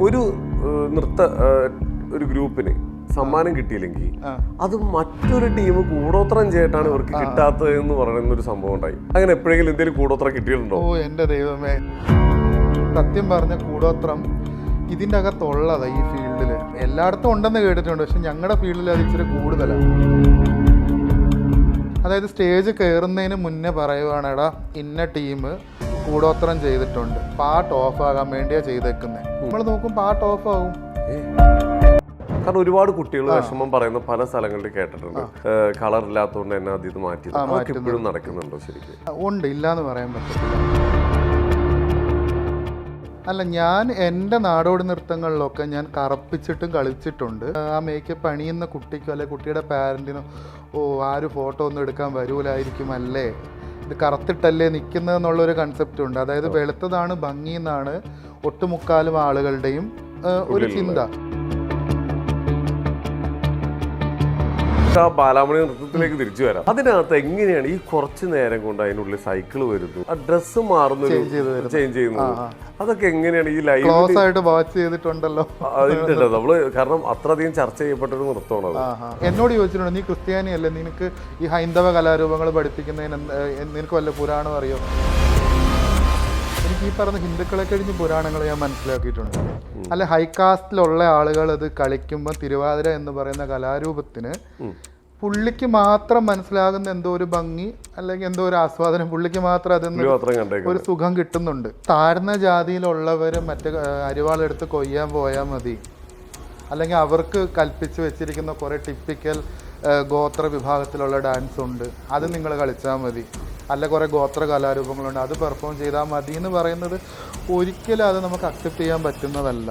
ഒരു നൃത്ത ഒരു ഗ്രൂപ്പിന് സമ്മാനം കിട്ടിയില്ലെങ്കിൽ അത് മറ്റൊരു ടീം കൂടോത്രം ചെയ്തിട്ടാണ് ഇവർക്ക് കിട്ടാത്തത് എന്ന് പറയുന്ന ഒരു സംഭവം ഉണ്ടായി. അങ്ങനെ എപ്പോഴെങ്കിലും എന്തെങ്കിലും കൂടോത്രം കിട്ടിയിട്ടുണ്ടോ? ഓ എൻ്റെ ദൈവമേ, സത്യം പറഞ്ഞ കൂടോത്രം ഇതിൻ്റെ അകത്തുള്ളതാ ഈ ഫീൽഡിൽ. എല്ലായിടത്തും ഉണ്ടെന്ന് കേട്ടിട്ടുണ്ട്, പക്ഷെ ഞങ്ങളുടെ ഫീൽഡിൽ അത് ഇച്ചിരി കൂടുതലാണ്. അതായത് സ്റ്റേജ് കയറുന്നതിന് മുന്നേ പറയുവാണ്, എടാ ഇന്ന ടീം കൂടോത്രം ചെയ്തിട്ടുണ്ട്, പാട്ട് ഓഫാകാൻ വേണ്ടിയാണ് ചെയ്തേക്കുന്നത്. നമ്മൾ നോക്കും പാട്ട് ഓഫാകും. കാരണം ഒരുപാട് കുട്ടികൾ വിഷമം പറയുന്ന പല സ്ഥലങ്ങളിൽ കേട്ടിട്ടുണ്ട്. കളർ ഇല്ലാത്തതുകൊണ്ട് തന്നെ അത് മാറ്റി ഇപ്പോഴും നടക്കുന്നുണ്ടോ? ശരിക്കും ഉണ്ട്, ഇല്ലാന്ന് പറയാൻ പറ്റില്ല. അല്ല, ഞാൻ എൻ്റെ നാടോടി നൃത്തങ്ങളിലൊക്കെ ഞാൻ കറുപ്പിച്ചിട്ടും കളിച്ചിട്ടുണ്ട്. ആ മേക്കപ്പ് അണിയുന്ന കുട്ടിക്കോ അല്ലെ കുട്ടിയുടെ പാരൻറ്റിനോ ആരും ഫോട്ടോ ഒന്നും എടുക്കാൻ വരൂലായിരിക്കും അല്ലേ, ഇത് കറുത്തിട്ടല്ലേ നിൽക്കുന്നതെന്നുള്ളൊരു കൺസെപ്റ്റ് ഉണ്ട്. അതായത് വെളുത്തതാണ് ഭംഗി എന്നാണ് ഒട്ടുമുക്കാലും ആളുകളുടെയും ഒരു ചിന്ത. ബാലാമണി നൃത്തത്തിലേക്ക് തിരിച്ചു വരാം. അതിനകത്ത് എങ്ങനെയാണ് ഈ കുറച്ചു നേരം കൊണ്ട് അതിനുള്ളിൽ സൈക്കിൾ വരുന്നു, ആ ഡ്രസ്സ് മാറുന്നു, ചേഞ്ച് ചെയ്യുന്നു, അതൊക്കെ എങ്ങനെയാണ് ഈ ലൈവ് ക്ലോസ് ആയിട്ട് വാച്ച് ചെയ്തിട്ടുണ്ടല്ലോ? അതിന്റെ നമ്മള് കാരണം അത്രയധികം ചർച്ച ചെയ്യപ്പെട്ടൊരു നൃത്തമാണ് അത്. എന്നോട് ചോദിച്ചിട്ടുണ്ട്, നീ ക്രിസ്ത്യാനി അല്ലേ, നിനക്ക് ഈ ഹൈന്ദവ കലാരൂപങ്ങൾ പഠിപ്പിക്കുന്നതിന് നിനക്ക് വല്ല പുരാണം അറിയോ? എനിക്ക് ഈ പറഞ്ഞ ഹിന്ദുക്കളെ കഴിഞ്ഞ് പുരാണങ്ങൾ ഞാൻ മനസ്സിലാക്കിയിട്ടുണ്ട്. അല്ല, ഹൈകാസ്റ്റിലുള്ള ആളുകൾ അത് കളിക്കുമ്പോൾ തിരുവാതിര എന്ന് പറയുന്ന കലാരൂപത്തിന് പുള്ളിക്ക് മാത്രം മനസ്സിലാകുന്ന എന്തോ ഒരു ഭംഗി അല്ലെങ്കിൽ എന്തോ ഒരു ആസ്വാദനം, പുള്ളിക്ക് മാത്രം അതിൽ ഒരു സുഖം കിട്ടുന്നുണ്ട്. താഴ്ന്ന ജാതിയിലുള്ളവർ മറ്റേ അരിവാളെടുത്ത് കൊയ്യാൻ പോയാൽ മതി, അല്ലെങ്കിൽ അവർക്ക് കൽപ്പിച്ച് വെച്ചിരിക്കുന്ന കുറേ ടിപ്പിക്കൽ ഗോത്ര വിഭാഗത്തിലുള്ള ഡാൻസ് ഉണ്ട്, അത് നിങ്ങൾ കളിച്ചാൽ മതി, അല്ല കുറേ ഗോത്ര കലാരൂപങ്ങളുണ്ട്, അത് പെർഫോം ചെയ്താൽ മതി എന്ന് പറയുന്നത് ഒരിക്കലും അത് നമുക്ക് അക്സെപ്റ്റ് ചെയ്യാൻ പറ്റുന്നതല്ല.